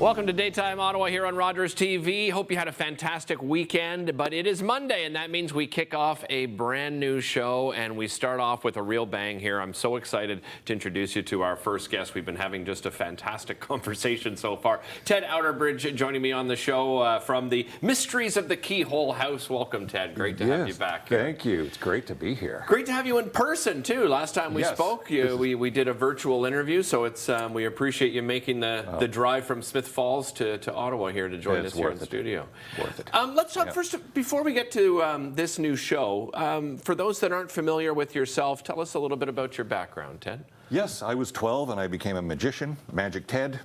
Welcome to Daytime Ottawa here on Rogers TV. Hope you had a fantastic weekend, but it is Monday, and that means we kick off a brand new show, and we start off with a real bang here. I'm so excited to introduce you to our first guest. We've been having just a fantastic conversation so far. Ted Outerbridge joining me on the show from the Mysteries of the Keyhole House. Welcome, Ted. Great to have you back here. Thank you. It's great to be here. Great to have you in person, too. Last time we spoke, we did a virtual interview, so it's we appreciate you making the drive from Smith Falls to Ottawa here to join us here in the studio. Worth it. Let's talk first, before we get to this new show, for those that aren't familiar with yourself, tell us a little bit about your background, Ted. Yes, I was 12 and I became a magician, Magic Ted,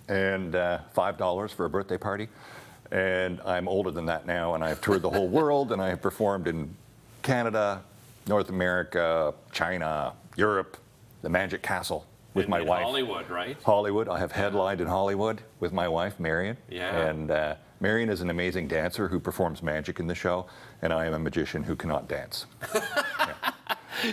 and $5 for a birthday party. And I'm older than that now, and I've toured the whole world, and I have performed in Canada, North America, China, Europe, the Magic Castle. With my wife. Hollywood, right? Hollywood. I have headlined in Hollywood with my wife, Marion. Yeah. And Marion is an amazing dancer who performs magic in the show, and I am a magician who cannot dance.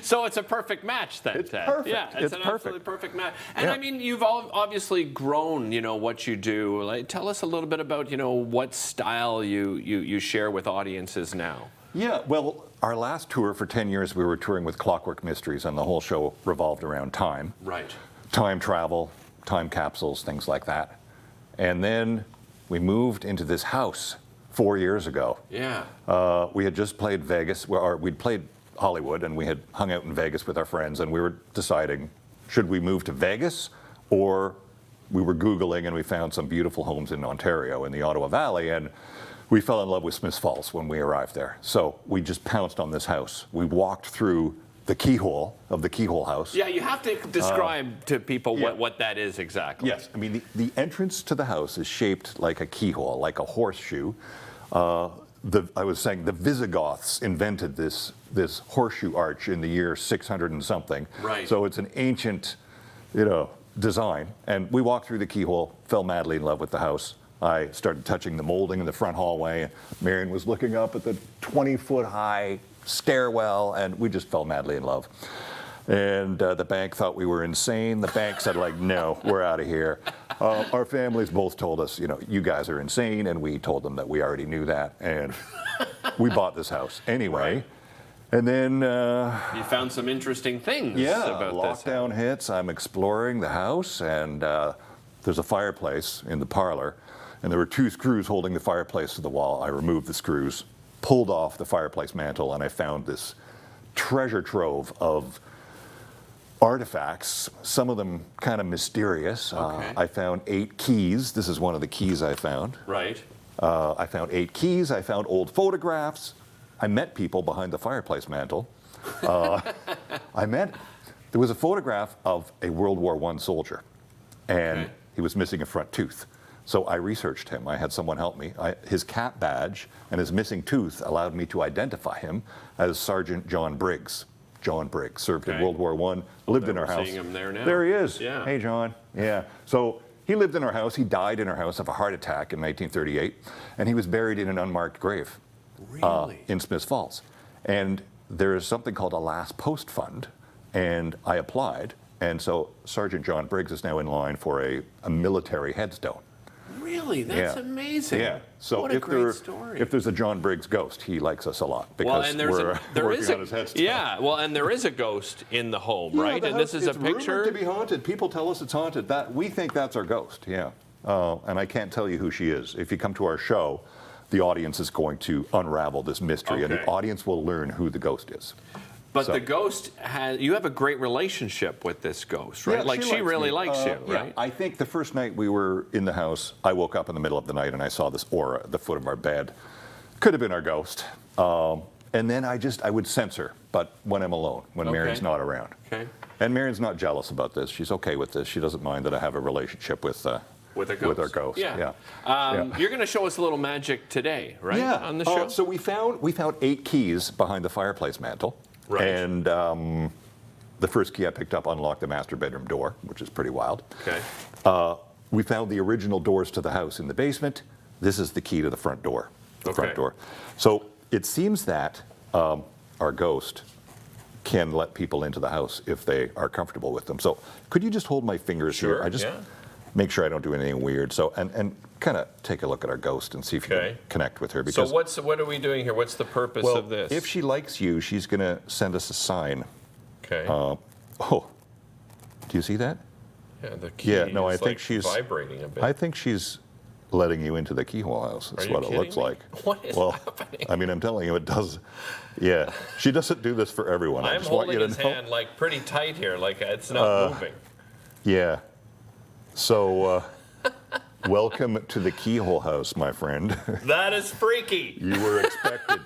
So it's a perfect match then, It's Ted. perfect. Yeah, it's an absolutely perfect match. And I mean, you've obviously grown, what you do. Like, tell us a little bit about, what style you share with audiences now. Yeah, well, our last tour for 10 years, we were touring with Clockwork Mysteries, and the whole show revolved around time. Right. Time travel, time capsules, things like that. And then we moved into this house 4 years ago. Yeah. We had just played Vegas, or we'd played Hollywood, and we had hung out in Vegas with our friends, and we were deciding, should we move to Vegas, or we were Googling, and we found some beautiful homes in Ontario, in the Ottawa Valley, and we fell in love with Smith Falls when we arrived there. So we just pounced on this house. We walked through the keyhole of the Keyhole House. Yeah, you have to describe to people what that is exactly. Yes, I mean, the entrance to the house is shaped like a keyhole, like a horseshoe. I was saying the Visigoths invented this horseshoe arch in the year 600 and something. Right. So it's an ancient, design. And we walked through the keyhole, fell madly in love with the house. I started touching the molding in the front hallway. Marion was looking up at the 20-foot high stairwell, and we just fell madly in love. And the bank thought we were insane. The bank said, no, we're out of here. Our families both told us, you guys are insane, and we told them that we already knew that, and we bought this house anyway. Right. And then you found some interesting things about lockdown hits. I'm exploring the house, and there's a fireplace in the parlor, and there were 2 screws holding the fireplace to the wall. I removed the screws, pulled off the fireplace mantle, and I found this treasure trove of artifacts, some of them kind of mysterious. Okay. I found 8 keys. This is one of the keys I found. Right. I found 8 keys. I found old photographs. I met people behind the fireplace mantle. There was a photograph of a World War I soldier, and he was missing a front tooth. So I researched him. I had someone help me. His cap badge and his missing tooth allowed me to identify him as Sergeant John Briggs. John Briggs served in World War I, lived in our house. Seeing him there now. There he is. Yeah. Hey, John. Yeah. So he lived in our house. He died in our house of a heart attack in 1938, and he was buried in an unmarked grave. Really? In Smith Falls. And there is something called a last post fund, and I applied, and so Sergeant John Briggs is now in line for a military headstone. Really? That's amazing. Yeah. So what a great story. If there's a John Briggs ghost, he likes us a lot because we're working on his headstone. Yeah. Well, and there is a ghost in the home, right? The and house, this is a picture. It's rumored to be haunted. People tell us it's haunted. That we think that's our ghost. Yeah. And I can't tell you who she is. If you come to our show, the audience is going to unravel this mystery, and the audience will learn who the ghost is. But the ghost you have a great relationship with this ghost, right? Yeah, she really likes you, right? Yeah. I think the first night we were in the house, I woke up in the middle of the night and I saw this aura at the foot of our bed. Could have been our ghost. And then I would sense her, but when I'm alone, when Marion's not around. Okay. And Marion's not jealous about this. She's okay with this. She doesn't mind that I have a relationship with our ghost. Yeah. You're going to show us a little magic today, right? Yeah. On the show. So we found 8 keys behind the fireplace mantle. Right. And the first key I picked up unlocked the master bedroom door, which is pretty wild. Okay. We found the original doors to the house in the basement. This is the key to the front door. Front door. So it seems that our ghost can let people into the house if they are comfortable with them. So could you just hold my fingers here? make sure I don't do anything weird. So, and kind of take a look at our ghost and see if you can connect with her. Because, So what are we doing here? What's the purpose well, of this? if she likes you, she's going to send us a sign. Okay. Oh, do you see that? Yeah, the key is I think like she's vibrating a bit. I think she's letting you into the Keyhole House. That's what it looks like. What is happening? I mean, I'm telling you, it does. Yeah, she doesn't do this for everyone. I I'm just want holding you his to know. hand like pretty tight here, like it's not moving. Yeah. So, welcome to the Keyhole House, my friend. That is freaky. You were expected.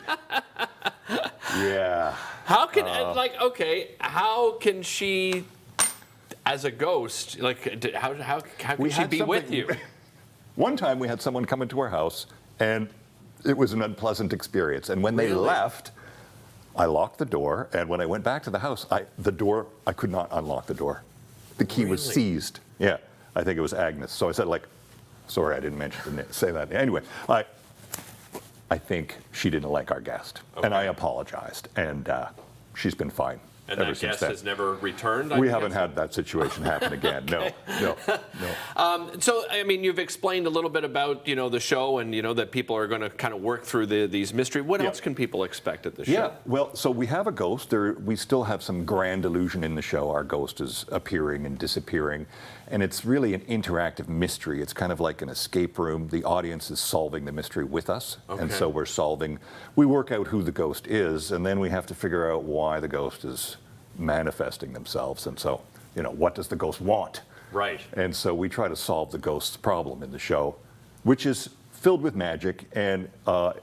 Yeah. How can how can she, as a ghost, like how can she be with you? One time we had someone come into our house, and it was an unpleasant experience. And when they left, I locked the door, and when I went back to the house, I could not unlock the door. The key was seized. Yeah, I think it was Agnes. So I said, sorry, I didn't say that. Anyway, I think she didn't like our guest, and I apologized, and she's been fine. And ever that since guest then. has never returned? We haven't had that situation happen again. No. So, I mean, you've explained a little bit about, the show and, that people are going to kind of work through these mysteries. What else can people expect at the show? Yeah, well, so we have a ghost. We still have some grand illusion in the show. Our ghost is appearing and disappearing, and it's really an interactive mystery. It's kind of like an escape room. The audience is solving the mystery with us, and so we work out who the ghost is, and then we have to figure out why the ghost is manifesting themselves, and so, what does the ghost want? Right. And so we try to solve the ghost's problem in the show, which is filled with magic, and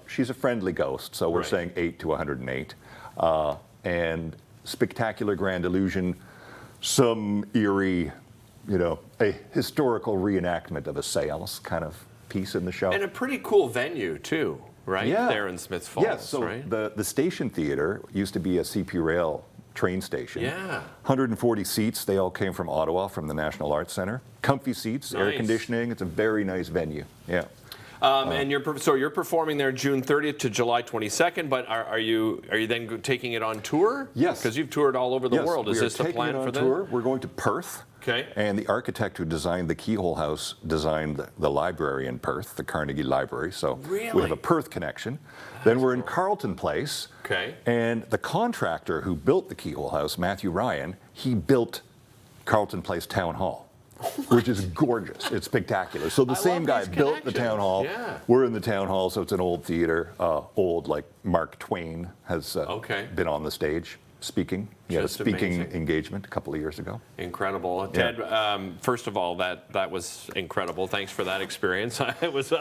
she's a friendly ghost, so we're saying 8 to 108. And spectacular grand illusion, some eerie, a historical reenactment of a seance kind of piece in the show. And a pretty cool venue, too, right? Yeah. There in Smiths Falls, yeah, so right? the station theater used to be a CP Rail train station. Yeah. 140 seats. They all came from Ottawa, from the National Arts Centre. Comfy seats, air conditioning. It's a very nice venue. Yeah. And you're performing there June 30th to July 22nd. But are you then taking it on tour? Yes. Because you've toured all over the world. Is this the plan for that? Tour. We're going to Perth. Okay. And the architect who designed the Keyhole House designed the library in Perth, the Carnegie Library. So we have a Perth connection. Then we're in Carleton Place. Okay. And the contractor who built the Keyhole House, Matthew Ryan, he built Carleton Place Town Hall, which is gorgeous. It's spectacular. So the same guy built the town hall. Yeah. We're in the town hall, so it's an old theater. Old, like Mark Twain has been on the stage speaking. He had a speaking engagement a couple of years ago. Incredible. Ted, first of all, that was incredible. Thanks for that experience. It was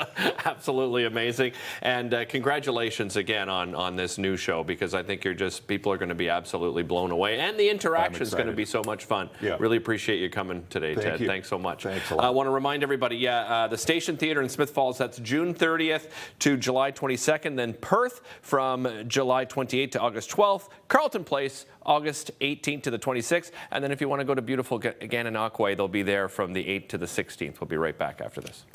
absolutely amazing. And congratulations again on this new show, because I think people are going to be absolutely blown away. And the interaction is going to be so much fun. Yeah. Really appreciate you coming today, Ted. Thanks so much. Thanks a lot. I want to remind everybody, the Station Theater in Smiths Falls, that's June 30th to July 22nd. Then Perth from July 28th to August 12th. Carleton Place, August 18th to the 26th. And then if you want to go to beautiful Gananoque, they'll be there from the 8th to the 16th. We'll be right back after this.